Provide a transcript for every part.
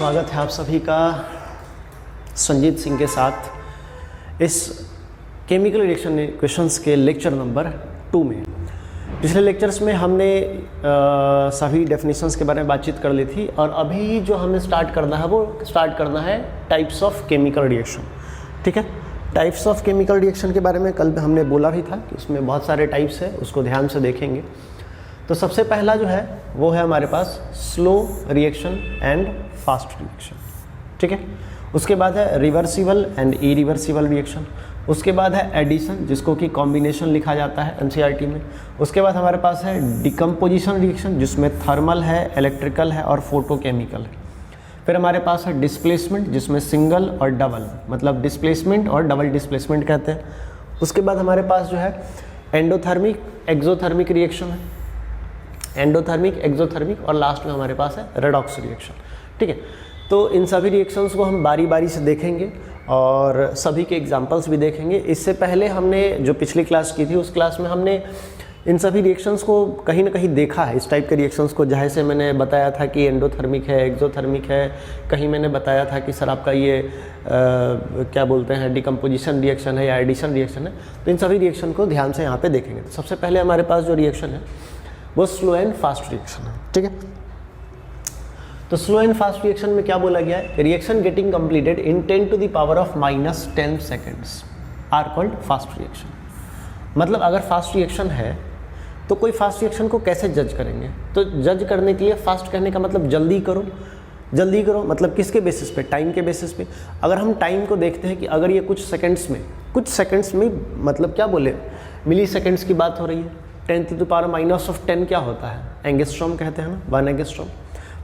स्वागत है आप सभी का संजीत सिंह के साथ इस केमिकल रिएक्शन इक्वेशंस के लेक्चर नंबर 2 में। पिछले लेक्चर्स में हमने सभी डेफिनेशंस के बारे में बातचीत कर ली थी और अभी जो हमें स्टार्ट करना है टाइप्स ऑफ केमिकल रिएक्शन। ठीक है, टाइप्स ऑफ केमिकल रिएक्शन के बारे में कल हमने बोला भी था कि उसमें बहुत सारे टाइप्स है, उसको ध्यान से देखेंगे। तो सबसे पहला जो है वो है हमारे पास slow reaction and fast reaction. ठीक है, उसके बाद है रिवर्सिबल एंड इरिवर्सिबल रिएक्शन। उसके बाद है एडिशन, जिसको कि कॉम्बिनेशन लिखा जाता है एनसीईआरटी में। उसके बाद हमारे पास है डिकम्पोजिशन रिएक्शन, जिसमें थर्मल है, इलेक्ट्रिकल है और फोटोकेमिकल है। फिर हमारे पास है डिस्प्लेसमेंट, जिसमें सिंगल और डबल, मतलब डिस्प्लेसमेंट और डबल डिस्प्लेसमेंट कहते हैं। उसके बाद हमारे पास जो है एंडोथर्मिक एक्सोथर्मिक रिएक्शन है, एंडोथर्मिक एक्सोथर्मिक, और लास्ट में हमारे पास है रेडॉक्स रिएक्शन। ठीक है, तो इन सभी रिएक्शंस को हम बारी बारी से देखेंगे और सभी के एग्जांपल्स भी देखेंगे। इससे पहले हमने जो पिछली क्लास की थी उस क्लास में हमने इन सभी रिएक्शंस को कहीं ना कहीं देखा है। इस टाइप के रिएक्शंस को जहाँ से मैंने बताया था कि एंडोथर्मिक है, एक्सोथर्मिक है, कहीं मैंने बताया था कि सर आपका ये क्या बोलते हैं डिकम्पोजिशन रिएक्शन है या एडिशन रिएक्शन है। तो इन सभी रिएक्शन को ध्यान से यहाँ पे देखेंगे। तो सबसे पहले हमारे पास जो रिएक्शन है वो स्लो एंड फास्ट रिएक्शन है। ठीक है, तो स्लो एंड फास्ट रिएक्शन में क्या बोला गया है, reaction getting completed in 10 to the power of -10 seconds are called fast reaction. मतलब अगर फास्ट रिएक्शन है तो कोई फास्ट रिएक्शन को कैसे जज करेंगे, तो जज करने के लिए फास्ट कहने का मतलब जल्दी करो, जल्दी करो मतलब किसके बेसिस पे, टाइम के बेसिस पे। अगर हम टाइम को देखते हैं कि अगर ये कुछ सेकंड्स में मतलब क्या बोले मिली सेकेंड्स की बात हो रही है, 10 to the power -10 क्या होता है, एंगस्ट्रॉम कहते हैं ना, 1 एंगस्ट्रॉम।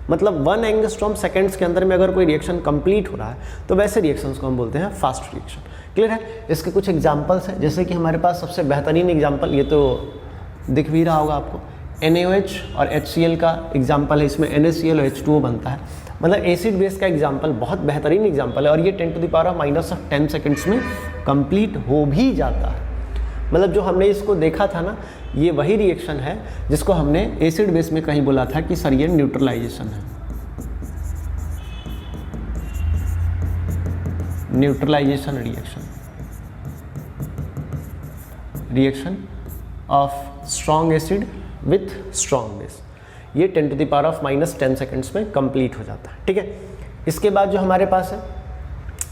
मतलब 1 एंगस्ट्रॉम सेकेंड्स के अंदर में अगर कोई रिएक्शन कंप्लीट हो रहा है तो वैसे रिएक्शंस को हम बोलते हैं फास्ट रिएक्शन। क्लियर है, इसके कुछ एग्जांपल्स हैं, जैसे कि हमारे पास सबसे बेहतरीन एग्जांपल ये तो दिख भी रहा होगा आपको, NaOH और HCl का एग्जांपल है। इसमें NaCl और H2O बनता है, मतलब एसिड बेस का एग्जांपल, बहुत बेहतरीन एग्जांपल है। और ये 10 to the power -10 सेकेंड्स में कंप्लीट हो भी जाता है। मतलब जो हमने इसको देखा था ना, ये वही रिएक्शन है जिसको हमने एसिड बेस में कहीं बोला था कि सर ये न्यूट्रलाइजेशन है, neutralization reaction of strong acid with strong base. ये 10 to the power of -10 seconds में कंप्लीट हो जाता है। ठीक है, इसके बाद जो हमारे पास है,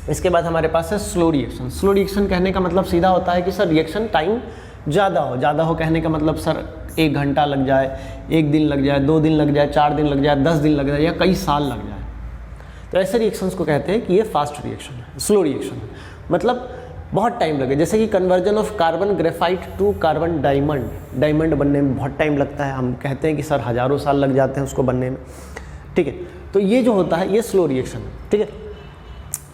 इसके बाद हमारे पास है स्लो रिएक्शन। स्लो रिएक्शन कहने का मतलब सीधा होता है कि सर रिएक्शन टाइम ज़्यादा हो कहने का मतलब सर 1 घंटा लग जाए, 1 दिन लग जाए, 2 दिन लग जाए, 4 दिन लग जाए, 10 दिन लग जाए या कई साल लग जाए। तो ऐसे रिएक्शंस को कहते हैं कि ये फास्ट रिएक्शन है, स्लो रिएक्शन है, मतलब बहुत टाइम लगे। जैसे कि conversion of carbon graphite to carbon diamond बनने में बहुत टाइम लगता है। हम कहते हैं कि सर हज़ारों साल लग जाते हैं उसको बनने में। ठीक है, तो ये जो होता है ये स्लो रिएक्शन है। ठीक है,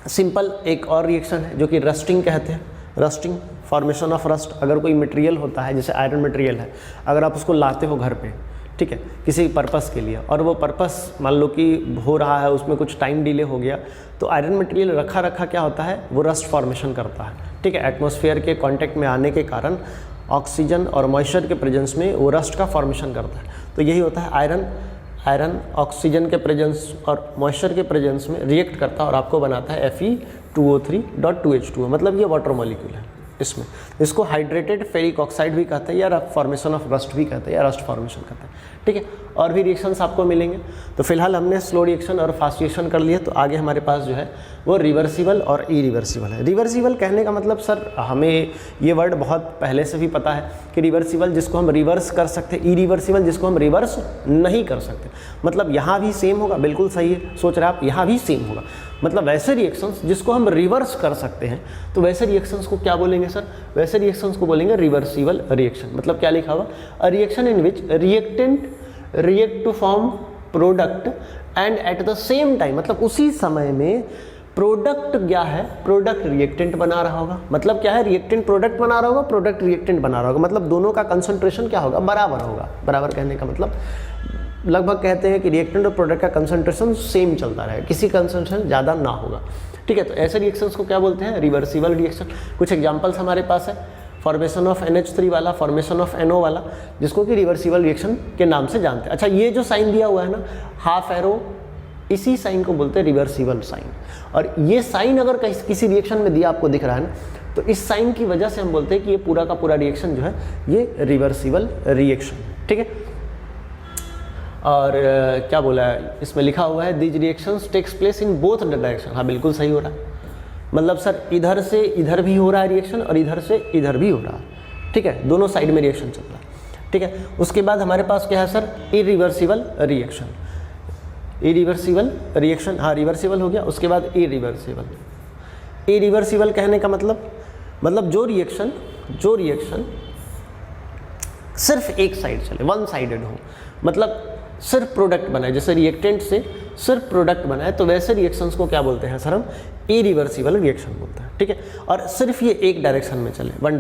सिंपल एक और रिएक्शन है जो कि रस्टिंग कहते हैं। Rusting, formation of rust. अगर कोई मटेरियल होता है, जैसे आयरन मटेरियल है, अगर आप उसको लाते हो घर पे, ठीक है, किसी पर्पस के लिए, और वो पर्पस मान लो कि हो रहा है, उसमें कुछ टाइम डिले हो गया, तो आयरन मटेरियल रखा क्या होता है, वो रस्ट फॉर्मेशन करता है। ठीक है, एटमॉस्फेयर के कांटेक्ट में आने के कारण ऑक्सीजन और मॉइस्चर के प्रेजेंस में वो रस्ट का फॉर्मेशन करता है। तो यही होता है, आयरन ऑक्सीजन के प्रेजेंस और मॉइस्चर के प्रेजेंस में रिएक्ट करता है और आपको बनाता है Fe2O3.2H2O, मतलब ये वाटर मॉलिक्यूल है। इसको हाइड्रेटेड फेरिक ऑक्साइड भी कहते हैं या फॉर्मेशन ऑफ रस्ट भी कहते हैं या रस्ट फॉर्मेशन कहते हैं। ठीक है, और भी रिएक्शंस आपको मिलेंगे। तो फिलहाल हमने स्लो रिएक्शन और फास्ट रिएक्शन कर लिए, तो आगे हमारे पास जो है वो रिवर्सिबल और इरिवर्सिबल है। रिवर्सिबल कहने का मतलब सर हमें ये वर्ड बहुत पहले से भी पता है कि रिवर्सिबल जिसको हम रिवर्स कर सकते, इरिवर्सिबल जिसको हम रिवर्स नहीं कर सकते। मतलब यहाँ भी सेम होगा, बिल्कुल सही है, सोच रहे आप, यहाँ भी सेम होगा। मतलब वैसे रिएक्शंस जिसको हम रिवर्स कर सकते हैं, तो वैसे रिएक्शंस को क्या बोलेंगे सर, वैसे रिएक्शंस को बोलेंगे रिवर्सिबल रिएक्शन। मतलब क्या लिखा हुआ, a reaction in which reactant react to form product and at the same time, मतलब उसी समय में प्रोडक्ट क्या है, प्रोडक्ट रिएक्टेंट बना रहा होगा। मतलब क्या है, रिएक्टेंट प्रोडक्ट बना रहा होगा, प्रोडक्ट रिएक्टेंट बना रहा होगा, मतलब दोनों का कंसंट्रेशन क्या होगा, बराबर होगा। बराबर कहने का मतलब लगभग कहते हैं कि रिएक्टेंट और प्रोडक्ट का कंसंट्रेशन सेम चलता रहे, किसी कंसंट्रेशन ज़्यादा ना होगा। ठीक है, तो ऐसे रिएक्शंस को क्या बोलते हैं, रिवर्सिबल रिएक्शन। कुछ एग्जांपल्स हमारे पास है, फॉर्मेशन ऑफ NH3 वाला, फॉर्मेशन ऑफ NO वाला, जिसको कि रिवर्सिबल रिएक्शन के नाम से जानते हैं। अच्छा, ये जो साइन दिया हुआ है ना, हाफ एरो इसी साइन को बोलते हैं रिवर्सिबल साइन। और ये साइन अगर किसी रिएक्शन में दिया आपको दिख रहा है ना, तो इस साइन की वजह से हम बोलते हैं कि ये पूरा का पूरा रिएक्शन जो है ये रिवर्सिबल रिएक्शन, ठीक है। और क्या बोला है इसमें लिखा हुआ है, these reactions takes place in both the direction. हाँ बिल्कुल सही हो रहा है, मतलब सर इधर से इधर भी हो रहा है रिएक्शन और इधर से इधर भी हो रहा है, ठीक है, दोनों साइड में रिएक्शन चल रहा है, ठीक है। उसके बाद हमारे पास क्या है sir, irreversible reaction. Irreversible reaction, हाँ रिवर्सिबल हो गया। उसके बाद इरिवर्सिबल। इरिवर्सिबल कहने का मतलब जो रिएक्शन सिर्फ एक साइड चले, वन साइडेड हो, मतलब सिर्फ प्रोडक्ट बनाए, जैसे रिएक्टेंट से सिर्फ प्रोडक्ट बनाए, तो वैसे रिएक्शंस को क्या बोलते हैं सर, हम इरिवर्सिबल रिएक्शन बोलते हैं, ठीक है। और सिर्फ ये एक डायरेक्शन में चले, वन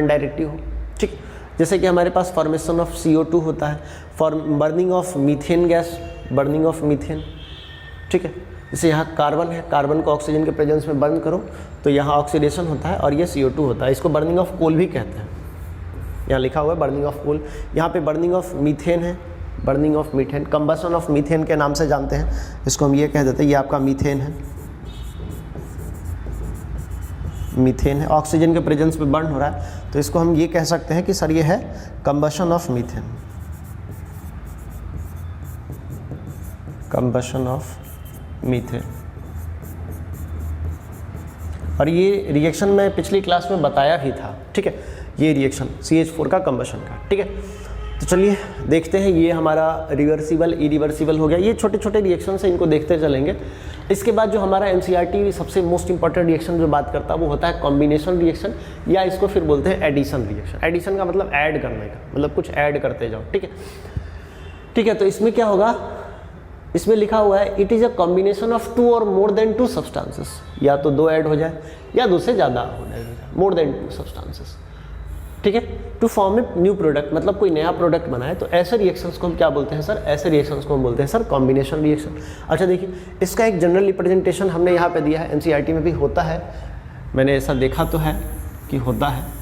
डायरेक्टिव हो, ठीक। जैसे कि हमारे पास फॉर्मेशन ऑफ CO2 होता है, burning of methane gas, burning of methane, ठीक है। जैसे यहाँ कार्बन है, कार्बन को ऑक्सीजन के प्रेजेंस में बर्न करो तो यहाँ ऑक्सीडेशन होता है और ये CO2 होता है, इसको बर्निंग ऑफ कोल भी कहते हैं। यहाँ लिखा हुआ है बर्निंग ऑफ कोल। यहाँ पे बर्निंग ऑफ मीथेन है, burning of methane, combustion of methane के नाम से जानते हैं इसको हम, ये कह देते हैं ये आपका मीथेन है, मीथेन है, ऑक्सीजन के प्रेजेंस में बर्न हो रहा है, तो इसको हम ये कह सकते हैं कि सर ये है combustion of methane, combustion of methane. और ये रिएक्शन मैं पिछली क्लास में बताया भी था, ठीक है, ये रिएक्शन CH4 का कंबशन का, ठीक है। तो चलिए देखते हैं, ये हमारा रिवर्सिबल इरिवर्सिबल हो गया। ये छोटे छोटे रिएक्शन से इनको देखते चलेंगे। इसके बाद जो हमारा NCERT सबसे मोस्ट इंपॉर्टेंट रिएक्शन जो बात करता है वो होता है कॉम्बिनेशन रिएक्शन, या इसको फिर बोलते हैं एडिशन रिएक्शन। एडिशन का मतलब ऐड करने का, मतलब कुछ ऐड करते जाओ, ठीक है, ठीक है। तो इसमें क्या होगा, इसमें लिखा हुआ है it is a combination of 2 और मोर देन 2 सब्सटेंसेस, या तो 2 ऐड हो जाए या 2 से ज़्यादा हो जाए, मोर देन 2 सब्सटेंसेस, ठीक है, to form a new product, मतलब कोई नया प्रोडक्ट बनाए। तो ऐसे रिएक्शंस को हम क्या बोलते हैं सर, ऐसे रिएक्शंस को हम बोलते हैं सर कॉम्बिनेशन रिएक्शन। अच्छा देखिए, इसका एक जनरल रिप्रेजेंटेशन हमने यहाँ पे दिया है, NCERT में भी होता है, मैंने ऐसा देखा तो है कि होता है।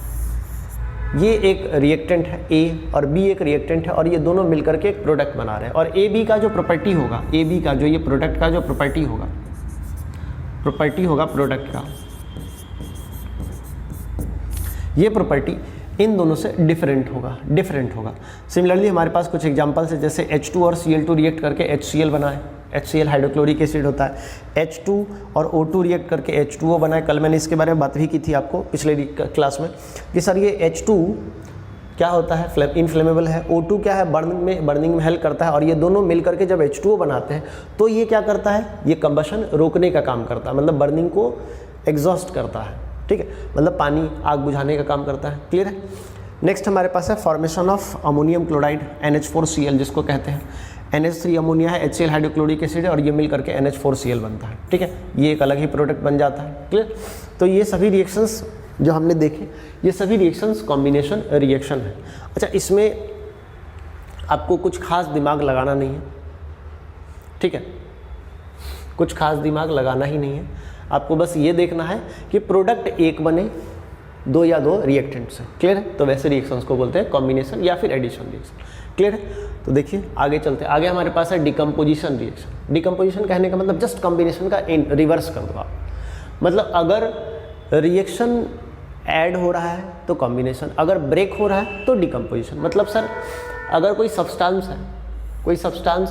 ये एक रिएक्टेंट है A और B एक रिएक्टेंट है, और ये दोनों मिलकर के एक प्रोडक्ट बना रहे हैं। और AB का जो प्रॉपर्टी होगा, AB का जो ये प्रोडक्ट का जो प्रॉपर्टी होगा प्रोडक्ट का, ये प्रॉपर्टी इन दोनों से डिफरेंट होगा। सिमिलरली हमारे पास कुछ एग्जांपल्स है, जैसे H2 और Cl2 रिएक्ट करके HCl बना है, HCl हाइड्रोक्लोरिक एसिड होता है। H2 और O2 रिएक्ट करके H2O बना है। कल मैंने इसके बारे में बात भी की थी आपको पिछले क्लास में कि सर ये H2 क्या होता है, इनफ्लेमेबल है। O2 क्या है, बर्निंग में हेल्प करता है। और ये दोनों मिल करके जब H2O बनाते हैं तो ये क्या करता है, ये कंबशन रोकने का काम करता है, मतलब बर्निंग को एग्जॉस्ट करता है, ठीक है, मतलब पानी आग बुझाने का काम करता है। क्लियर है। नेक्स्ट हमारे पास है formation of ammonium chloride NH4Cl, जिसको कहते हैं। NH3 अमोनिया है, HCl हाइड्रोक्लोरिक एसिड है, और ये मिल करके NH4Cl बनता है, ठीक है, ये एक अलग ही प्रोडक्ट बन जाता है। क्लियर। तो ये सभी रिएक्शंस जो हमने देखे, ये सभी रिएक्शंस कॉम्बिनेशन रिएक्शन है। अच्छा, इसमें आपको कुछ खास दिमाग लगाना नहीं है, ठीक है, कुछ खास दिमाग लगाना ही नहीं है। आपको बस ये देखना है कि प्रोडक्ट एक बने 2 या 2 रिएक्टेंट से। क्लियर है। तो वैसे रिएक्शंस को बोलते हैं कॉम्बिनेशन या फिर एडिशन रिएक्शन। क्लियर है। तो देखिए आगे चलते हैं। आगे हमारे पास है डिकम्पोजिशन रिएक्शन। डिकम्पोजिशन कहने का मतलब जस्ट कॉम्बिनेशन का रिवर्स कर दो आप, मतलब अगर रिएक्शन ऐड हो रहा है तो कॉम्बिनेशन, अगर ब्रेक हो रहा है तो डिकम्पोजिशन। मतलब सर अगर कोई सब्सटेंस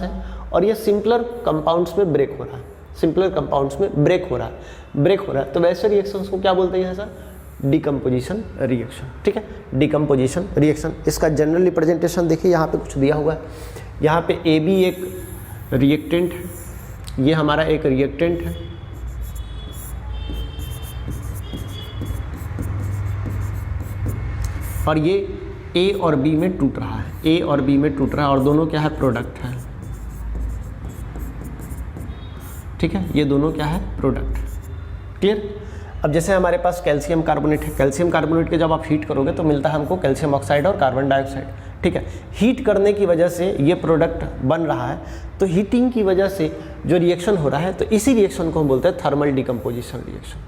है और ये सिंपलर कंपाउंड्स में ब्रेक हो रहा है, सिंपलर कंपाउंड्स में ब्रेक हो रहा है, तो वैसे रिएक्शंस को क्या बोलते हैं सर, डिकम्पोजिशन रिएक्शन। ठीक है, डिकम्पोजिशन रिएक्शन। इसका जनरल रिप्रेजेंटेशन देखिए, यहाँ पे कुछ दिया हुआ है। यहाँ पे ए बी एक रिएक्टेंट है, ये हमारा एक रिएक्टेंट है, और ये ए और बी में टूट रहा है, ए और बी में टूट रहा है, और दोनों क्या है, प्रोडक्ट है। ठीक है, ये दोनों क्या है, प्रोडक्ट। क्लियर। अब जैसे हमारे पास कैल्शियम कार्बोनेट है, कैल्शियम कार्बोनेट के जब आप हीट करोगे तो मिलता है हमको कैल्शियम ऑक्साइड और कार्बन डाइऑक्साइड। ठीक है, हीट करने की वजह से ये प्रोडक्ट बन रहा है, तो हीटिंग की वजह से जो रिएक्शन हो रहा है, तो इसी रिएक्शन को हम बोलते हैं थर्मल डिकम्पोजिशन रिएक्शन।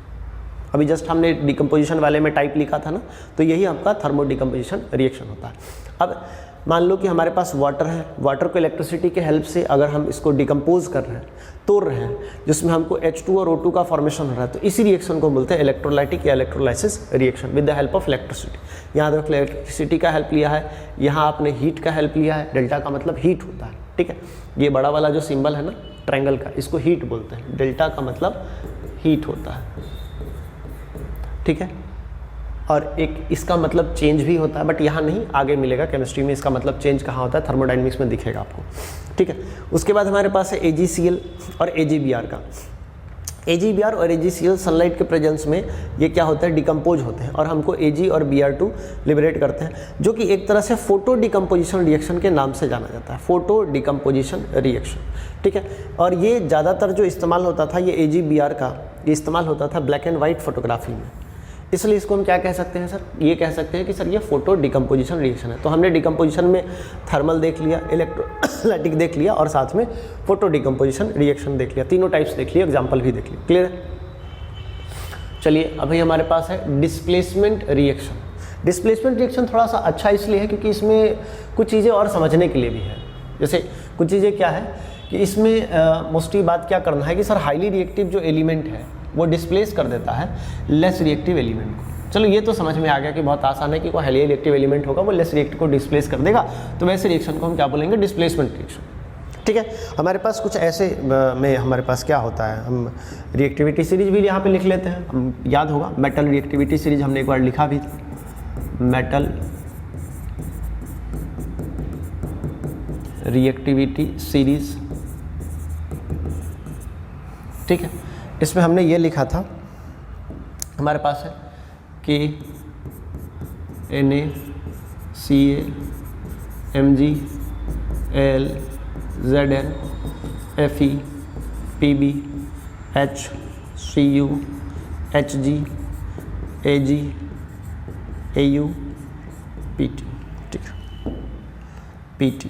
अभी जस्ट हमने डिकम्पोजिशन वाले में टाइप लिखा था ना, तो यही आपका थर्मो डिकम्पोजिशन रिएक्शन होता है। अब मान लो कि हमारे पास वाटर है, वाटर को इलेक्ट्रिसिटी के हेल्प से अगर हम इसको डिकम्पोज कर रहे हैं, तोड़ रहे हैं, जिसमें हमको H2 और O2 का फॉर्मेशन हो रहा है, तो इसी रिएक्शन को बोलते हैं इलेक्ट्रोलाइटिक या electrolysis reaction with the help of electricity. यहाँ देखो इलेक्ट्रिसिटी का हेल्प लिया है, यहाँ आपने हीट का हेल्प लिया है, डेल्टा का मतलब हीट होता है, ठीक है। ये बड़ा वाला जो सिंबल है ना ट्रायंगल का, इसको हीट बोलते हैं, डेल्टा का मतलब हीट होता है, ठीक है। और एक इसका मतलब चेंज भी होता है, बट यहाँ नहीं, आगे मिलेगा केमिस्ट्री में इसका मतलब चेंज कहाँ होता है, थर्मोडायनेमिक्स में दिखेगा आपको, ठीक है। उसके बाद हमारे पास है AgCl और AgBr का। AgBr और AgCl सनलाइट के प्रेजेंस में ये क्या होता है, डिकम्पोज होते हैं और हमको Ag और Br2 लिबरेट करते हैं, जो कि एक तरह से फोटो डिकम्पोजिशन रिएक्शन के नाम से जाना जाता है, फोटो डिकम्पोजिशन रिएक्शन, ठीक है। और ये ज़्यादातर जो इस्तेमाल होता था ये AgBr का, ये इस्तेमाल होता था ब्लैक एंड वाइट फोटोग्राफी में, इसलिए इसको हम क्या कह सकते हैं सर, ये कह सकते हैं कि सर ये फोटो डिकम्पोजिशन रिएक्शन है। तो हमने डिकम्पोजिशन में थर्मल देख लिया, इलेक्ट्रोलाइटिक देख लिया और साथ में फोटो डिकम्पोजिशन रिएक्शन देख लिया, तीनों टाइप्स देख लिया, एग्जाम्पल भी देख लिया, क्लियर है। चलिए अभी हमारे पास है डिस्प्लेसमेंट रिएक्शन। डिस्प्लेसमेंट रिएक्शन थोड़ा सा अच्छा इसलिए है क्योंकि इसमें कुछ चीज़ें और समझने के लिए भी है। जैसे कुछ चीज़ें क्या है कि इसमें मोस्टली बात क्या करना है कि सर हाईली रिएक्टिव जो एलिमेंट है वो डिस्प्लेस कर देता है लेस रिएक्टिव एलिमेंट को। चलो ये तो समझ में आ गया कि बहुत आसान है कि कोई हाईली रिएक्टिव एलिमेंट होगा वो लेस रिएक्टिव को डिस्प्लेस कर देगा, तो वैसे रिएक्शन को हम क्या बोलेंगे, डिस्प्लेसमेंट रिएक्शन, ठीक है। हमारे पास कुछ ऐसे में हमारे पास क्या होता है, हम रिएक्टिविटी सीरीज भी यहाँ पे लिख लेते हैं, हम याद होगा मेटल रिएक्टिविटी सीरीज हमने एक बार लिखा भी था, मेटल रिएक्टिविटी सीरीज, ठीक है। इसमें हमने ये लिखा था, हमारे पास है कि NaCl Mg Al Zn Fe Pb H Cu Hg Ag Au Pt, ठीक है, Pt,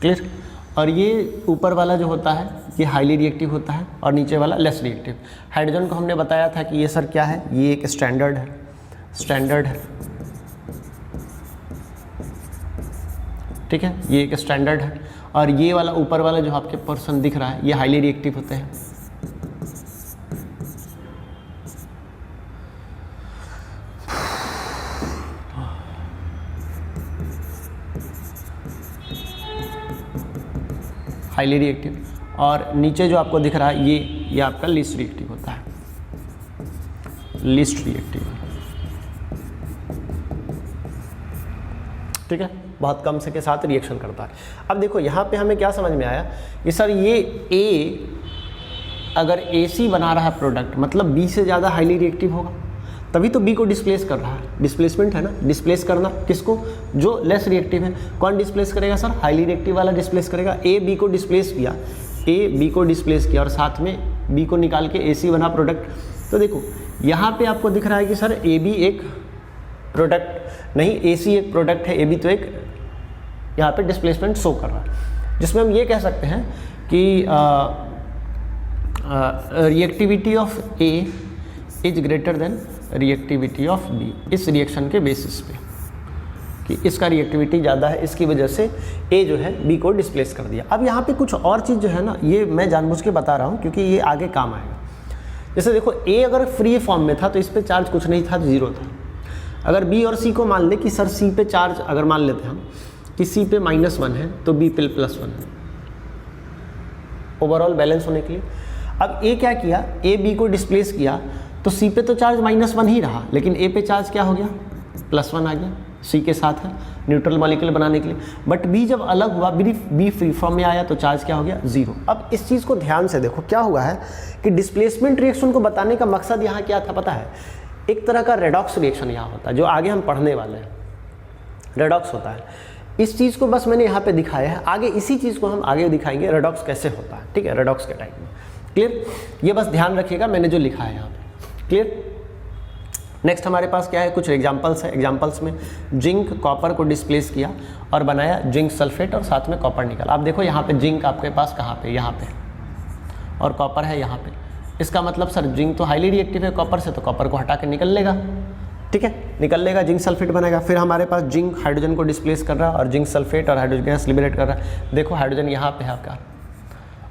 क्लियर। और ये ऊपर वाला जो होता है ये हाईली रिएक्टिव होता है और नीचे वाला लेस रिएक्टिव। हाइड्रोजन को हमने बताया था कि ये सर क्या है, ये एक स्टैंडर्ड है, स्टैंडर्ड है, ठीक है, ये एक स्टैंडर्ड है। और ये वाला ऊपर वाला जो आपके पर्सन दिख रहा है ये हाईली रिएक्टिव होते हैं। Highly reactive. और नीचे जो आपको दिख रहा है ये आपका लीस्ट रिएक्टिव होता है, लीस्ट रिएक्टिव, ठीक है, बहुत कम से के साथ रिएक्शन करता है। अब देखो यहाँ पे हमें क्या समझ में आया कि सर ये A अगर AC बना रहा है प्रोडक्ट, मतलब B से ज़्यादा हाईली रिएक्टिव होगा, तभी तो B को डिस्प्लेस कर रहा है, डिस्प्लेसमेंट है ना, डिस्प्लेस करना किसको, जो लेस रिएक्टिव है। कौन डिस्प्लेस करेगा सर, हाईली रिएक्टिव वाला डिस्प्लेस करेगा। A B को डिस्प्लेस किया, A B को डिस्प्लेस किया और साथ में B को निकाल के AC बना प्रोडक्ट। तो देखो यहाँ पे आपको दिख रहा है कि सर AB एक प्रोडक्ट नहीं, AC एक प्रोडक्ट है, AB तो एक यहाँ पे डिस्प्लेसमेंट शो कर रहा है, जिसमें हम ये कह सकते हैं कि reactivity of A is greater than reactivity of B, इस रिएक्शन के बेसिस पे कि इसका रिएक्टिविटी ज़्यादा है, इसकी वजह से A जो है B को डिस्प्लेस कर दिया। अब यहाँ पे कुछ और चीज़ जो है ना, ये मैं जानबूझ के बता रहा हूँ क्योंकि ये आगे काम आएगा। जैसे देखो A अगर फ्री फॉर्म में था तो इस पर चार्ज कुछ नहीं था, जीरो था। अगर B और C को मान ले कि सर C पे चार्ज अगर मान लेते हैं हम कि C पे -1 है तो B पे +1 है, ओवरऑल बैलेंस होने के लिए। अब A क्या किया, A B को डिस्प्लेस किया तो C पे तो चार्ज -1 ही रहा, लेकिन A पे चार्ज क्या हो गया, +1 आ गया, C के साथ है न्यूट्रल मॉलिक्यूल बनाने के लिए। बट B जब अलग हुआ, B फ्री फॉर्म में आया तो चार्ज क्या हो गया, 0। अब इस चीज़ को ध्यान से देखो, क्या हुआ है कि डिस्प्लेसमेंट रिएक्शन को बताने का मकसद यहाँ क्या था पता है, एक तरह का रेडॉक्स रिएक्शन यहाँ होता है, जो आगे हम पढ़ने वाले हैं, रेडॉक्स होता है। इस चीज़ को बस मैंने यहाँ पे दिखाया है, आगे इसी चीज़ को हम आगे दिखाएंगे रेडॉक्स कैसे होता है, ठीक है, रेडॉक्स के टाइप में। क्लियर, ये बस ध्यान रखिएगा मैंने जो लिखा है यहाँ पे, क्लियर। नेक्स्ट हमारे पास क्या है, कुछ एग्जांपल्स है। एग्जांपल्स में जिंक कॉपर को डिस्प्लेस किया और बनाया जिंक सल्फेट और साथ में कॉपर निकला। आप देखो यहाँ पे जिंक आपके पास कहाँ पे, यहाँ पे, और कॉपर है यहाँ पे। इसका मतलब सर जिंक तो हाईली रिएक्टिव है कॉपर से, तो कॉपर को हटा के निकल लेगा, ठीक है, निकल लेगा, जिंक सल्फेट बनेगा। फिर हमारे पास जिंक हाइड्रोजन को डिस्प्लेस कर रहा है और जिंक सल्फेट और हाइड्रोजन गैस लिबरेट कर रहा है। देखो हाइड्रोजन यहाँ पे है आपका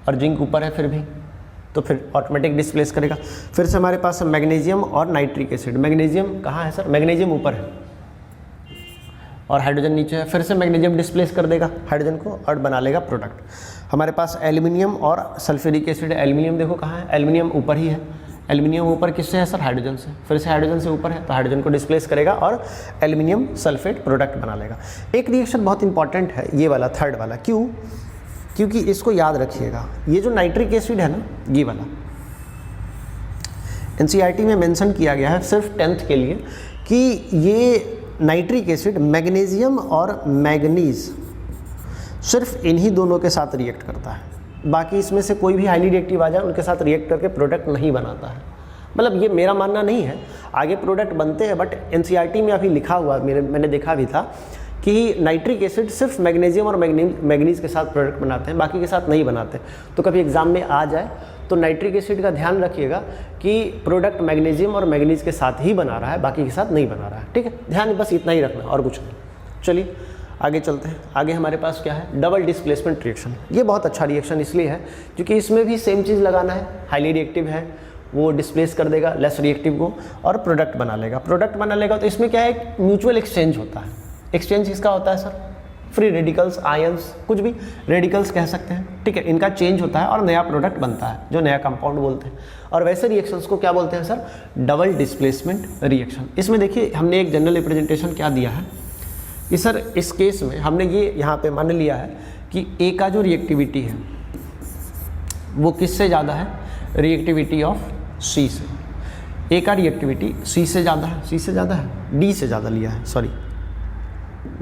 और जिंक ऊपर है, फिर भी तो फिर ऑटोमेटिक डिस्प्लेस करेगा। फिर से हमारे पास मैग्नीशियम और नाइट्रिक एसिड। मैग्नीशियम कहाँ है सर? मैग्नीशियम ऊपर है और हाइड्रोजन नीचे है। फिर से मैग्नीशियम डिस्प्लेस कर देगा हाइड्रोजन को और बना लेगा प्रोडक्ट। हमारे पास एल्यूमिनियम और सल्फ्यूरिक एसिड। एल्यूमिनियम देखो कहाँ है? एल्यूमिनियम ऊपर ही है। एल्यूमिनियम ऊपर किससे है सर? हाइड्रोजन से। फिर से हाइड्रोजन से ऊपर है तो हाइड्रोजन को डिस्प्लेस करेगा और एल्यूमिनियम सल्फेट प्रोडक्ट बना लेगा। एक रिएक्शन बहुत इंपॉर्टेंट है ये वाला, थर्ड वाला। क्यों? क्योंकि इसको याद रखिएगा, ये जो नाइट्रिक एसिड है ना, ये वाला एनसीईआरटी में मेंशन किया गया है सिर्फ 10th के लिए कि ये नाइट्रिक एसिड मैग्नीशियम और मैग्नीज सिर्फ इन्हीं दोनों के साथ रिएक्ट करता है। बाकी इसमें से कोई भी हाईली रिएक्टिव आ जाए उनके साथ रिएक्ट करके प्रोडक्ट नहीं बनाता है। मतलब ये मेरा मानना नहीं है, आगे प्रोडक्ट बनते हैं, बट एनसीईआरटी में अभी लिखा हुआ मैंने देखा भी था कि नाइट्रिक एसिड सिर्फ मैग्नीशियम और मैग्नीज के साथ प्रोडक्ट बनाते हैं, बाकी के साथ नहीं बनाते। तो कभी एग्जाम में आ जाए तो नाइट्रिक एसिड का ध्यान रखिएगा कि प्रोडक्ट मैग्नीशियम और मैग्नीज के साथ ही बना रहा है, बाकी के साथ नहीं बना रहा है। ठीक है, ध्यान बस इतना ही रखना और कुछ नहीं। चलिए आगे चलते हैं। आगे हमारे पास क्या है? Double displacement reaction. ये बहुत अच्छा रिएक्शन इसलिए है क्योंकि इसमें भी सेम चीज़ लगाना है। हाईली रिएक्टिव है, वो डिस्प्लेस कर देगा लेस रिएक्टिव को और प्रोडक्ट बना लेगा। प्रोडक्ट बना लेगा तो इसमें क्या है? म्यूचुअल एक्सचेंज होता है। एक्सचेंज किसका होता है सर? फ्री रेडिकल्स, आयंस, कुछ भी रेडिकल्स कह सकते हैं। ठीक है, इनका चेंज होता है और नया प्रोडक्ट बनता है जो नया कंपाउंड बोलते हैं। और वैसे रिएक्शंस को क्या बोलते हैं सर? Double displacement reaction. इसमें देखिए हमने एक जनरल रिप्रेजेंटेशन क्या दिया है कि सर इस केस में हमने ये यहाँ पे मान लिया है कि ए का जो रिएक्टिविटी है वो किससे ज़्यादा है? रिएक्टिविटी ऑफ सी से। ए का रिएक्टिविटी सी से ज़्यादा है। सी से ज़्यादा है? डी से ज़्यादा लिया है, सॉरी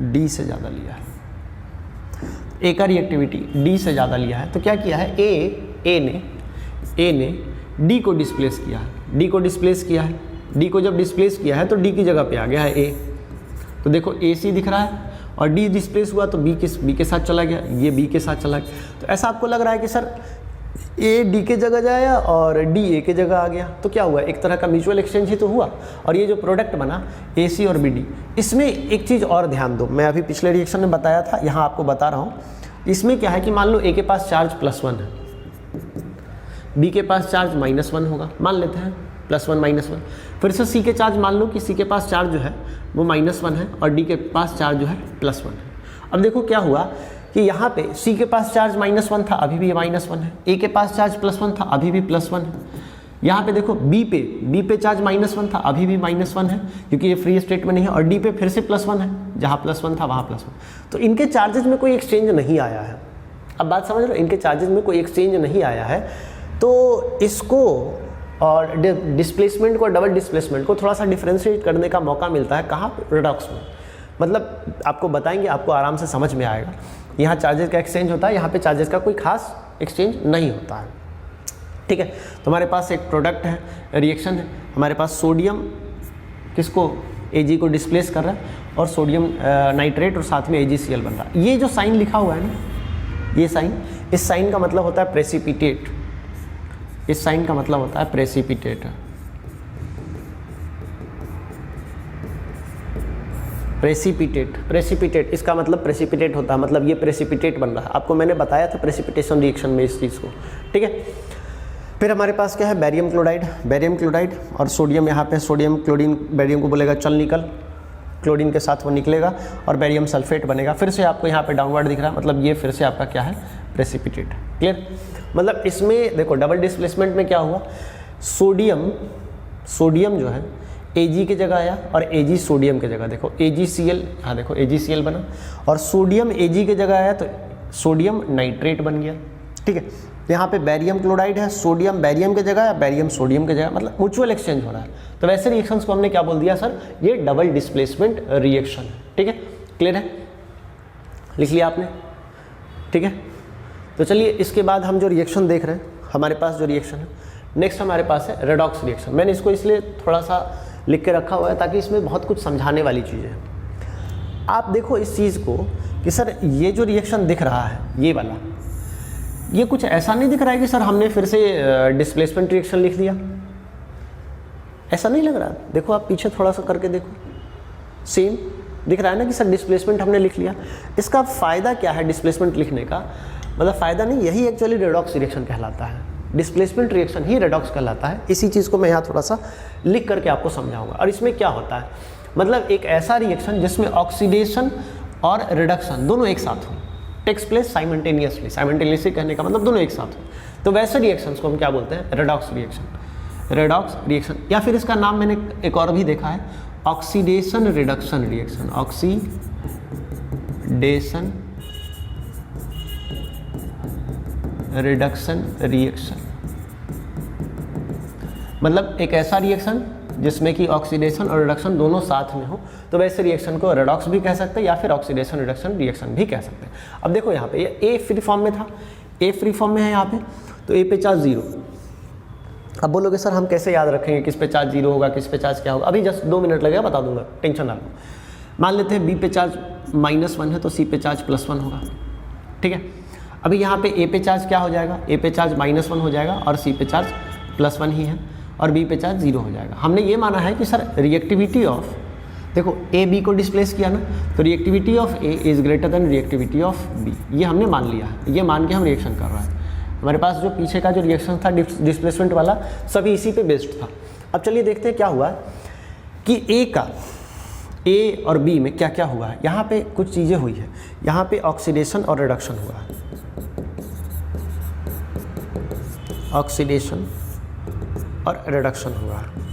डी से ज़्यादा लिया है। ए का रिएक्टिविटी डी से ज़्यादा लिया है तो क्या किया है? ए ने डी को डिस्प्लेस किया है। डी को डिस्प्लेस किया है। डी को जब डिस्प्लेस किया है तो डी की जगह पे आ गया है ए। तो देखो ए सी दिख रहा है और डी डिस्प्लेस हुआ तो बी के साथ चला गया, ये बी के साथ चला गया। तो ऐसा आपको लग रहा है कि सर ए डी के जगह जाया और डी ए के जगह आ गया, तो क्या हुआ? एक तरह का म्यूचुअल एक्सचेंज ही तो हुआ। और ये जो प्रोडक्ट बना ए सी और बी डी, इसमें एक चीज़ और ध्यान दो, मैं अभी पिछले रिएक्शन में बताया था, यहाँ आपको बता रहा हूँ। इसमें क्या है कि मान लो ए के पास चार्ज +1 है, बी के पास चार्ज -1 होगा, मान लेते हैं +1 -1। फिर से सी के चार्ज मान लो कि सी के पास चार्ज जो है वो -1 है और डी के पास चार्ज जो है +1 है। अब देखो क्या हुआ कि यहाँ पे सी के पास चार्ज -1 था, अभी भी -1 है। ए के पास चार्ज +1 था, अभी भी +1 है। यहाँ पे देखो बी पे चार्ज -1 था, अभी भी -1 है क्योंकि ये फ्री स्टेट में नहीं है। और डी पे फिर से +1 है, जहाँ +1 था वहाँ +1। तो इनके चार्जेज में कोई एक्सचेंज नहीं आया है। अब बात समझ रहे हो? इनके चार्जेज में कोई एक्सचेंज नहीं आया है। तो इसको और डिस्प्लेसमेंट को, डबल डिस्प्लेसमेंट को थोड़ा सा डिफ्रेंशिएट करने का मौका मिलता है। कहाँ? रिडॉक्स में। मतलब आपको बताएंगे, आपको आराम से समझ में आएगा। यहाँ चार्जेस का एक्सचेंज होता है, यहाँ पे चार्जेस का कोई खास एक्सचेंज नहीं होता है। ठीक है, तो हमारे पास एक प्रोडक्ट है, रिएक्शन है। हमारे पास सोडियम किसको? Ag को डिस्प्लेस कर रहा है और सोडियम नाइट्रेट और साथ में AgCl बन रहा है। ये जो साइन लिखा हुआ है ना, ये साइन, इस साइन का मतलब होता है प्रेसिपिटेट। इस साइन का मतलब होता है प्रेसिपिटेट। प्रेसिपिटेट इसका मतलब प्रेसिपिटेट होता है, मतलब ये प्रेसिपिटेट बन रहा है। आपको मैंने बताया था प्रेसिपिटेशन रिएक्शन में इस चीज़ को। ठीक है, फिर हमारे पास क्या है? बैरियम क्लोराइड और सोडियम। यहाँ पे सोडियम क्लोरीन, बैरियम को बोलेगा चल निकल, क्लोरीन के साथ वो निकलेगा और बैरियम सल्फेट बनेगा। फिर से आपको यहाँ पे डाउनवर्ड दिख रहा है, मतलब ये फिर से आपका क्या है? प्रेसिपिटेट। क्लियर? मतलब इसमें देखो डबल डिस्प्लेसमेंट में क्या हुआ? सोडियम जो है Ag की जगह आया और Ag सोडियम की जगह, देखो AgCl, हाँ देखो AgCl बना, और सोडियम Ag की जगह आया तो सोडियम नाइट्रेट बन गया। ठीक है, यहाँ पे बैरियम क्लोराइड है, सोडियम बैरियम की जगह या बैरियम सोडियम की जगह, मतलब म्यूचुअल एक्सचेंज हो रहा है। तो वैसे रिएक्शंस को हमने क्या बोल दिया सर? ये डबल डिस्प्लेसमेंट रिएक्शन है। ठीक है, क्लियर है? लिख लिया आपने? ठीक है, तो चलिए इसके बाद हम जो रिएक्शन देख रहे हैं, हमारे पास जो रिएक्शन है नेक्स्ट हमारे पास है रेडॉक्स रिएक्शन। मैंने इसको इसलिए थोड़ा सा लिख के रखा हुआ है ताकि इसमें बहुत कुछ समझाने वाली चीज़ें हैं। आप देखो इस चीज़ को कि सर ये जो रिएक्शन दिख रहा है, ये वाला, ये कुछ ऐसा नहीं दिख रहा है कि सर हमने फिर से डिस्प्लेसमेंट रिएक्शन लिख दिया। ऐसा नहीं लग रहा? देखो आप पीछे थोड़ा सा करके देखो, सेम दिख रहा है ना कि सर डिस्प्लेसमेंट हमने लिख लिया। इसका फ़ायदा क्या है डिस्प्लेसमेंट लिखने का? मतलब फ़ायदा नहीं, यही एक्चुअली रेडॉक्स रिएक्शन कहलाता है। डिस्प्लेसमेंट रिएक्शन ही रेडॉक्स कहलाता है। इसी चीज़ को मैं यहाँ थोड़ा सा लिख करके आपको समझाऊंगा। और इसमें क्या होता है, मतलब एक ऐसा रिएक्शन जिसमें ऑक्सीडेशन और रिडक्शन दोनों एक साथ हो, टेक्स प्लेस साइमल्टेनियसली। साइमल्टेनियसली कहने का मतलब दोनों एक साथ हो, तो वैसे रिएक्शंस को हम क्या बोलते हैं? Redox reaction. रेडॉक्स रिएक्शन, या फिर इसका नाम मैंने एक और भी देखा है, oxidation reduction reaction. Oxidation reduction reaction मतलब एक ऐसा रिएक्शन जिसमें कि ऑक्सीडेशन और रिडक्शन दोनों साथ में हो, तो वैसे रिएक्शन को रेडॉक्स भी कह सकते हैं या फिर ऑक्सीडेशन रिडक्शन रिएक्शन भी कह सकते हैं। अब देखो यहाँ पे ये ए फ्री फॉर्म में था, ए फ्री फॉर्म में है यहाँ पे, तो ए पे चार्ज 0। अब बोलोगे सर हम कैसे याद रखेंगे किस पे चार्ज 0 होगा, किस पे चार्ज क्या होगा? अभी जस्ट 2 मिनट लगेगा, बता दूंगा, टेंशन ना लो। मान लेते हैं बी पे चार्ज -1 है तो सी पे चार्ज +1 होगा, ठीक है। अभी यहाँ पे ए पे चार्ज क्या हो जाएगा? ए पे चार्ज -1 हो जाएगा और सी पे चार्ज +1 ही है, और बी पे चार्ज 0 हो जाएगा। हमने ये माना है कि सर रिएक्टिविटी ऑफ, देखो ए बी को डिस्प्लेस किया ना, तो reactivity of A is greater than reactivity of B, ये हमने मान लिया है। ये मान के हम रिएक्शन कर रहे हैं। हमारे पास जो पीछे का जो रिएक्शन था डिस्प्लेसमेंट वाला, सभी इसी पे बेस्ड था। अब चलिए देखते हैं क्या हुआ कि ए और बी में क्या क्या हुआ है। यहाँ पे कुछ चीज़ें हुई है, यहाँ पे ऑक्सीडेशन और रिडक्शन हुआ है, ऑक्सीडेशन और रिडक्शन हुआ है।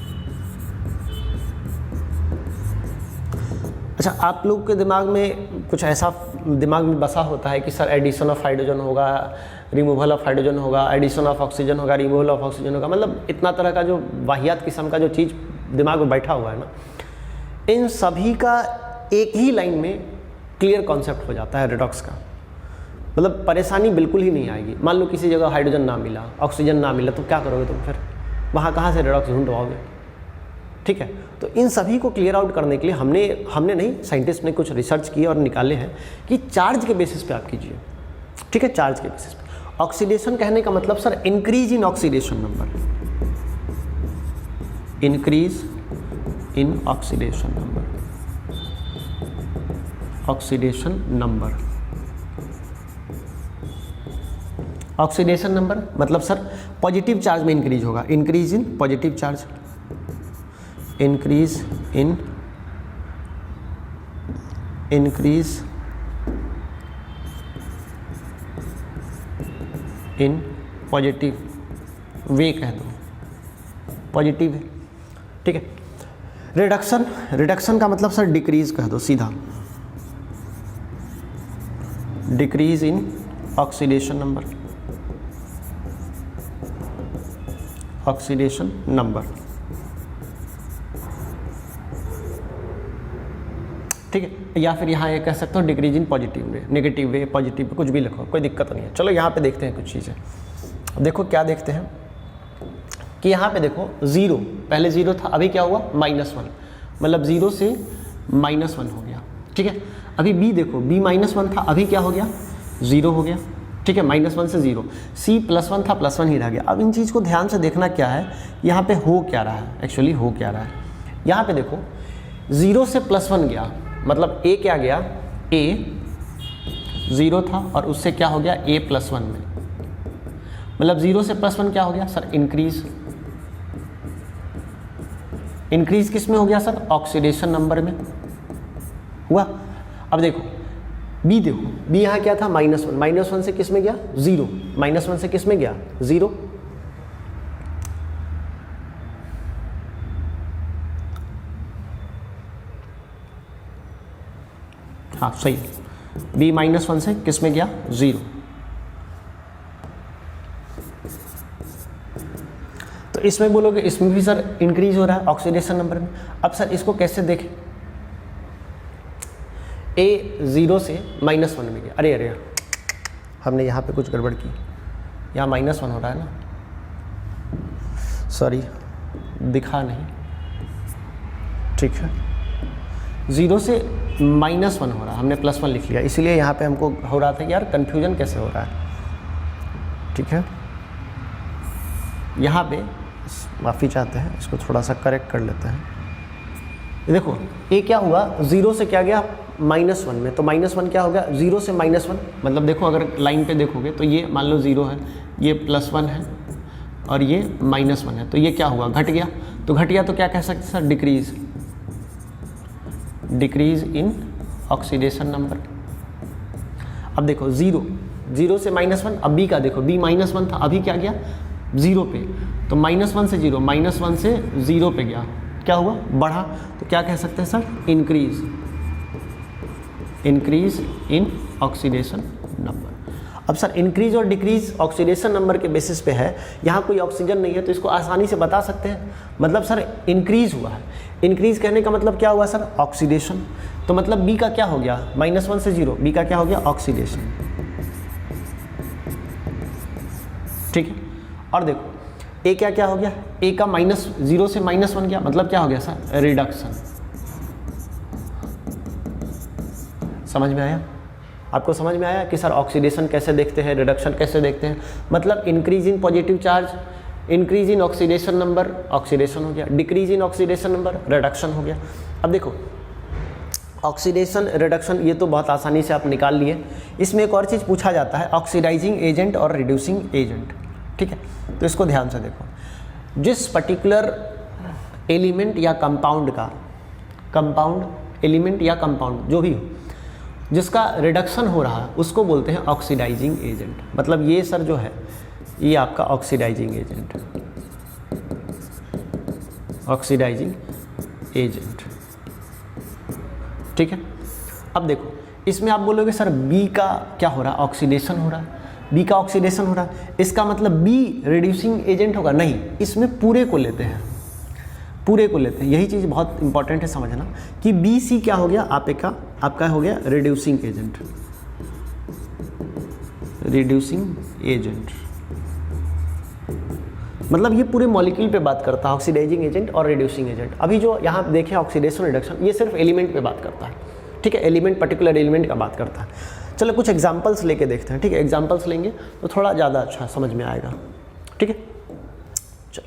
अच्छा, आप लोग के दिमाग में कुछ ऐसा दिमाग में बसा होता है कि सर एडिशन ऑफ हाइड्रोजन होगा, रिमूवल ऑफ हाइड्रोजन होगा, एडिशन ऑफ ऑक्सीजन होगा, रिमूवल ऑफ ऑक्सीजन होगा, मतलब इतना तरह का जो वाहियात किस्म का जो चीज़ दिमाग में बैठा हुआ है ना, इन सभी का एक ही लाइन में क्लियर कॉन्सेप्ट हो जाता है रेडॉक्स का। मतलब परेशानी बिल्कुल ही नहीं आएगी। मान लो किसी जगह हाइड्रोजन ना मिला, ऑक्सीजन ना मिला, तो क्या करोगे तुम? फिर वहाँ कहाँ से रेडॉक्स ढूंढवाओगे? ठीक है, तो इन सभी को क्लियर आउट करने के लिए हमने नहीं, साइंटिस्ट ने कुछ रिसर्च किए और निकाले हैं कि चार्ज के बेसिस पे आप कीजिए। ठीक है, चार्ज के बेसिस पे। ऑक्सीडेशन कहने का मतलब sir increase in oxidation number, increase in oxidation number, oxidation number. Oxidation number मतलब सर पॉजिटिव चार्ज में इंक्रीज होगा, increase in positive charge, increase in positive way कह दो, पॉजिटिव है। ठीक है। रिडक्शन का मतलब सर डिक्रीज कह दो सीधा, decrease in oxidation number, oxidation number. ठीक है, या फिर यहाँ ये कह सकते हो decrease in positive way, negative way, positive way, कुछ भी लिखो, कोई दिक्कत नहीं है। चलो यहाँ पे देखते हैं कुछ चीज़ें। देखो क्या देखते हैं कि यहाँ पे देखो 0, पहले 0 था, अभी क्या हुआ -1, मतलब 0 से -1 हो गया। ठीक है, अभी बी देखो, बी -1 था, अभी क्या हो गया? 0 हो गया। ठीक है, -1 से 0, सी +1 था, +1 ही रह गया। अब इन चीज़ को ध्यान से देखना क्या है, यहाँ पे हो क्या रहा है, एक्चुअली हो क्या रहा है। यहाँ पे देखो 0 से +1 गया, मतलब ए क्या गया? ए 0 था और उससे क्या हो गया? ए +1 में, मतलब 0 से +1 क्या हो गया सर? इंक्रीज। इंक्रीज किस में हो गया सर? ऑक्सीडेशन नंबर में हुआ। अब देखो बी, देखो बी यहाँ क्या था? -1, -1 से किस में गया? 0, -1 से किस में गया? 0। हाँ सही, बी -1 से किस में गया? 0। तो इसमें बोलोगे इसमें भी सर इंक्रीज हो रहा है ऑक्सीडेशन नंबर में। अब सर इसको कैसे देखें? ए 0 से -1 में गया, अरे हमने यहाँ पे कुछ गड़बड़ की, यहाँ -1 हो रहा है ना, सॉरी दिखा नहीं। ठीक है, 0 से -1 हो रहा है, हमने +1 लिख लिया, इसलिए यहाँ पे हमको हो रहा था कि यार कन्फ्यूजन कैसे हो रहा है। ठीक है, यहाँ पे माफ़ी चाहते हैं, इसको थोड़ा सा करेक्ट कर लेते हैं। देखो ए क्या हुआ, 0 से क्या गया -1 में, तो -1 क्या हो गया 0 से -1, मतलब देखो अगर लाइन पे देखोगे तो ये मान लो 0 है, ये +1 है और ये -1 है, तो ये क्या हुआ घट गया। तो घट गया तो क्या कह सकते हैं sir, decrease in oxidation number. अब देखो 0 से -1, अब बी का देखो, बी -1 था, अभी क्या गया 0 पे, तो -1 से 0, -1 से 0 पे गया, क्या हुआ बढ़ा, तो क्या कह सकते हैं sir, increase in oxidation number. अब सर इंक्रीज और डिक्रीज ऑक्सीडेशन नंबर के बेसिस पे है, यहाँ कोई ऑक्सीजन नहीं है तो इसको आसानी से बता सकते हैं, मतलब सर इंक्रीज हुआ है। इंक्रीज कहने का मतलब क्या हुआ सर, ऑक्सीडेशन, तो मतलब बी का क्या हो गया -1 से 0, बी का क्या हो गया ऑक्सीडेशन, ठीक है। और देखो ए क्या हो गया, ए का -0 से -1 गया, मतलब क्या हो गया सर, रिडक्शन। समझ में आया, आपको समझ में आया कि सर ऑक्सीडेशन कैसे देखते हैं, रिडक्शन कैसे देखते हैं, मतलब increase in positive charge, increase in oxidation number, oxidation हो गया, decrease in oxidation number, reduction हो गया। अब देखो ऑक्सीडेशन रिडक्शन ये तो बहुत आसानी से आप निकाल लिए, इसमें एक और चीज़ पूछा जाता है ऑक्सीडाइजिंग एजेंट और रिड्यूसिंग एजेंट, ठीक है। तो इसको ध्यान से देखो, जिस पर्टिकुलर एलिमेंट या कंपाउंड का, कंपाउंड एलिमेंट या कंपाउंड जो भी हो, जिसका रिडक्शन हो रहा है उसको बोलते हैं ऑक्सीडाइजिंग एजेंट। मतलब ये सर जो है ये आपका ऑक्सीडाइजिंग एजेंट, ऑक्सीडाइजिंग एजेंट, ठीक है। अब देखो इसमें आप बोलोगे सर बी का क्या हो रहा है, ऑक्सीडेशन हो रहा है, बी का ऑक्सीडेशन हो रहा है, इसका मतलब बी रिड्यूसिंग एजेंट होगा, नहीं, इसमें पूरे को लेते हैं, पूरे को लेते हैं। यही चीज़ बहुत इंपॉर्टेंट है समझना कि बी सी क्या हो गया आपका हो गया रिड्यूसिंग एजेंट, रिड्यूसिंग एजेंट, मतलब ये पूरे मॉलिक्यूल पे बात करता है, ऑक्सीडाइजिंग एजेंट और रिड्यूसिंग एजेंट। अभी जो यहाँ देखें ऑक्सीडेशन रिडक्शन, ये सिर्फ एलिमेंट पे बात करता है, ठीक है, एलिमेंट पर्टिकुलर एलिमेंट का बात करता है। चलो कुछ एग्जांपल्स लेके देखते हैं, ठीक है, एग्जांपल्स लेंगे तो थोड़ा ज़्यादा अच्छा समझ में आएगा, ठीक है। चलो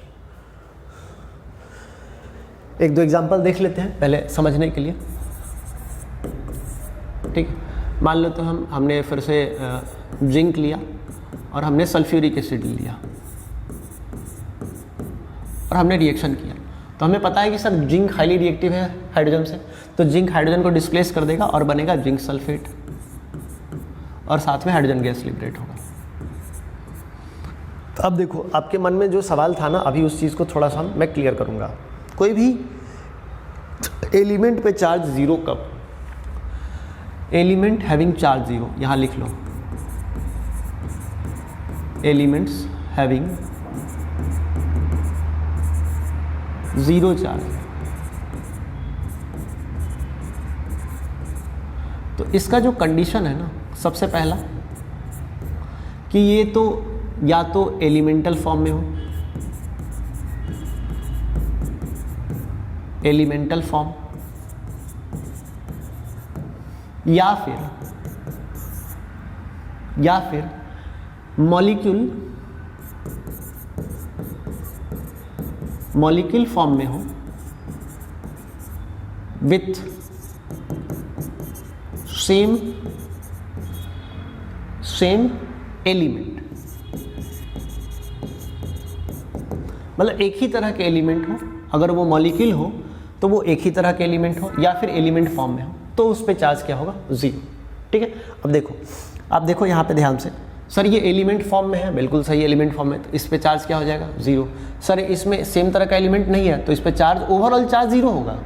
एक दो एग्जांपल देख लेते हैं पहले समझने के लिए, ठीक है। मान लो तो हमने फिर से जिंक लिया और हमने सल्फ्यूरिक एसिड लिया और हमने रिएक्शन किया, तो हमें पता है कि सर जिंक हाईली रिएक्टिव है हाइड्रोजन से, तो जिंक हाइड्रोजन को डिस्प्लेस कर देगा और बनेगा जिंक सल्फेट और साथ में हाइड्रोजन गैस लिबरेट होगा। तो अब देखो आपके मन में जो सवाल था ना, अभी उस चीज़ को थोड़ा सा मैं क्लियर करूँगा। कोई भी एलिमेंट पे चार्ज 0 कब, एलिमेंट हैविंग चार्ज 0, यहाँ लिख लो एलिमेंट्स हैविंग 0 चार्ज, तो इसका जो कंडीशन है ना, सबसे पहला कि ये तो या तो एलिमेंटल फॉर्म में हो, एलिमेंटल फॉर्म, या फिर मॉलिक्यूल फॉर्म में हो विथ सेम एलिमेंट, मतलब एक ही तरह के एलिमेंट हो, अगर वो मॉलिक्यूल हो तो वो एक ही तरह के एलिमेंट हो, या फिर एलिमेंट फॉर्म में हो तो उस पे चार्ज क्या होगा 0, ठीक है। अब देखो आप देखो यहाँ पे ध्यान से, सर ये एलिमेंट फॉर्म में है, बिल्कुल सही, एलिमेंट फॉर्म में, तो इस पे चार्ज क्या हो जाएगा 0। सर इसमें सेम तरह का एलिमेंट नहीं है तो इस पे चार्ज ओवरऑल चार्ज 0 होगा,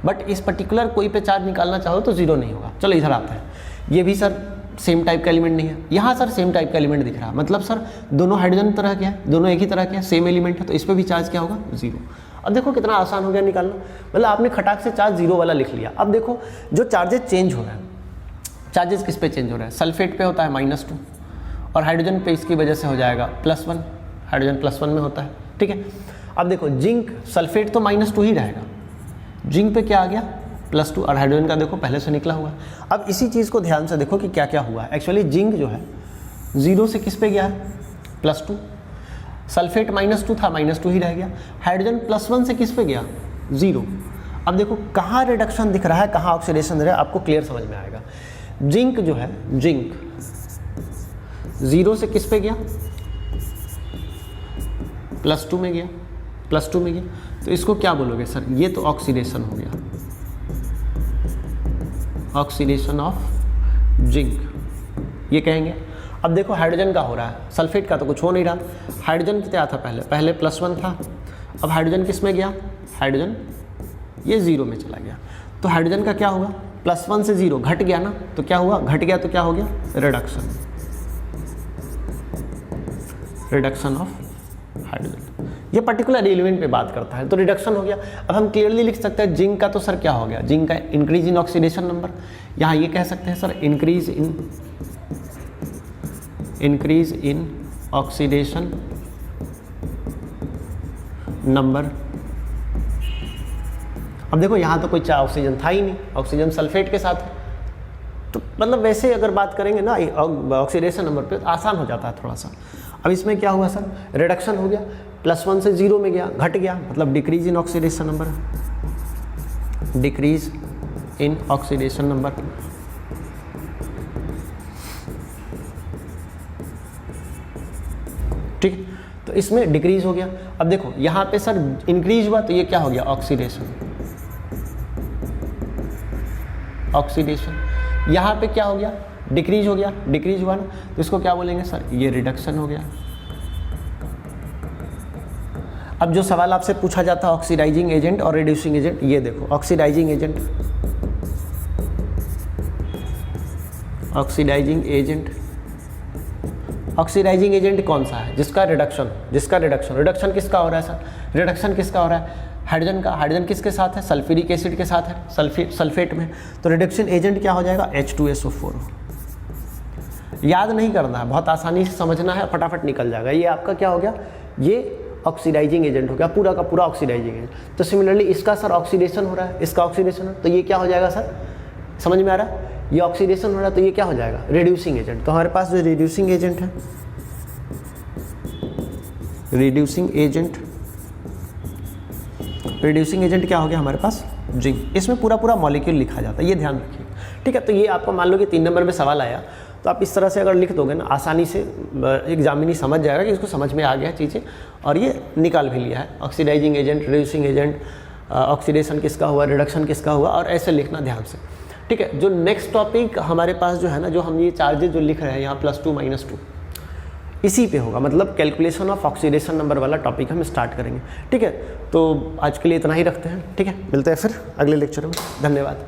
बट इस पर्टिकुलर कोई पे चार्ज निकालना चाहो तो 0 नहीं होगा। चलो इधर आता है, ये भी सर सेम टाइप का एलिमेंट नहीं है, यहाँ सर सेम टाइप का एलिमेंट दिख रहा है, मतलब सर दोनों हाइड्रोजन तरह के हैं, दोनों एक ही तरह के हैं, सेम एलिमेंट है, तो इस पर भी चार्ज क्या होगा 0। अब देखो कितना आसान हो गया निकालना, मतलब आपने खटाक से चार्ज 0 वाला लिख लिया। अब देखो जो चार्जेस चेंज हो रहे हैं, चार्जेस किस पे चेंज हो रहा है, सल्फेट पे होता है -2 और हाइड्रोजन पे इसकी वजह से हो जाएगा +1, हाइड्रोजन +1 में होता है, ठीक है। अब देखो जिंक सल्फेट तो -2 ही रहेगा, जिंक पे क्या आ गया +2 और हाइड्रोजन का देखो पहले से निकला हुआ है। अब इसी चीज़ को ध्यान से देखो कि क्या क्या हुआ है। एक्चुअली जिंक जो है 0 से किस पे गया है +2, सल्फेट -2 था, -2 ही रह गया। हाइड्रोजन +1 से किस पे गया, 0। अब देखो कहाँ रिडक्शन दिख रहा है, कहाँ ऑक्सीडेशन दिख रहा है, आपको क्लियर समझ में आएगा। जिंक जो है, जिंक 0 से किस पे गया, +2 में गया, +2 में गया। तो इसको क्या बोलोगे सर, ये तो ऑक्सीडेशन हो गया, ऑक्सीडेशन ऑफ जिंक ये कहेंगे। अब देखो हाइड्रोजन का हो रहा है, सल्फेट का तो कुछ हो नहीं रहा। हाइड्रोजन क्या था, पहले +1 था, अब हाइड्रोजन किस में गया, हाइड्रोजन ये 0 में चला गया। तो हाइड्रोजन का क्या होगा, +1 से 0 घट गया ना, तो क्या हुआ, घट गया तो क्या हो गया, रिडक्शन, रिडक्शन ऑफ हाइड्रोजन। ये पर्टिकुलर एलिमेंट पे बात करता है, तो रिडक्शन हो गया। अब हम क्लियरली लिख सकते हैं जिंक का तो सर क्या हो गया, जिंक का इंक्रीज इन ऑक्सीडेशन नंबर। यहाँ ये कह सकते हैं sir increase in oxidation number. अब देखो यहाँ तो कोई ऑक्सीजन था ही नहीं, ऑक्सीजन सल्फेट के साथ है, तो मतलब वैसे अगर बात करेंगे ना ऑक्सीडेशन नंबर पे तो आसान हो जाता है थोड़ा सा। अब इसमें क्या हुआ सर, रिडक्शन हो गया, +1 से 0 में गया, घट गया, मतलब decrease in oxidation number, decrease in oxidation number. ठीक है, तो इसमें डिक्रीज हो गया। अब देखो यहाँ पे सर इंक्रीज हुआ तो ये क्या हो गया, ऑक्सीडेशन, ऑक्सीडेशन। यहाँ पे क्या हो गया, डिक्रीज हो गया, डिक्रीज हुआ ना, तो इसको क्या बोलेंगे सर, ये रिडक्शन हो गया। अब जो सवाल आपसे पूछा जाता है ऑक्सीडाइजिंग एजेंट और रिड्यूसिंग एजेंट, ये देखो oxidising agent, oxidising agent, oxidising agent कौन सा है, जिसका रिडक्शन, रिडक्शन किसका हो रहा है सर, रिडक्शन किसका हो रहा है, हाइड्रोजन का। हाइड्रोजन किसके साथ है, सल्फ्यूरिक एसिड के साथ है, सल्फेट में। तो रिडक्शन एजेंट क्या हो जाएगा, H2SO4। याद नहीं करना है, बहुत आसानी से समझना है, फटाफट निकल जाएगा। ये आपका क्या हो गया, ये ऑक्सीडाइजिंग एजेंट हो गया, पूरा का पूरा ऑक्सीडाइजिंग एजेंट। तो सिमिलरली इसका सर ऑक्सीडेशन हो रहा है, इसका ऑक्सीडेशन है, तो ये क्या हो जाएगा सर, समझ में आ रहा है, ये ऑक्सीडेशन हो रहा है तो ये क्या हो जाएगा, रिड्यूसिंग एजेंट। तो हमारे पास जो रिड्यूसिंग एजेंट है, रिड्यूसिंग एजेंट क्या हो गया हमारे पास, जिंक। इसमें पूरा पूरा मॉलिक्यूल लिखा जाता है, ये ध्यान रखिए। ठीक है, तो ये आपको मान लो कि 3 नंबर में सवाल आया तो आप इस तरह से अगर लिख दोगे ना, आसानी से एग्जामिनी समझ जाएगा कि इसको समझ में आ गया चीज़ें, और ये निकाल भी लिया है। Oxidising agent, reducing agent, oxidation किसका हुआ, रिडक्शन किसका हुआ, और ऐसे लिखना ध्यान से। ठीक है, जो नेक्स्ट टॉपिक हमारे पास जो है ना, जो हम ये चार्जेज जो लिख रहे हैं यहाँ +2 -2, इसी पे होगा, मतलब कैलकुलेशन ऑफ ऑक्सीडेशन नंबर वाला टॉपिक हम स्टार्ट करेंगे। ठीक है, तो आज के लिए इतना ही रखते हैं। ठीक है, मिलते हैं फिर अगले लेक्चर में। धन्यवाद।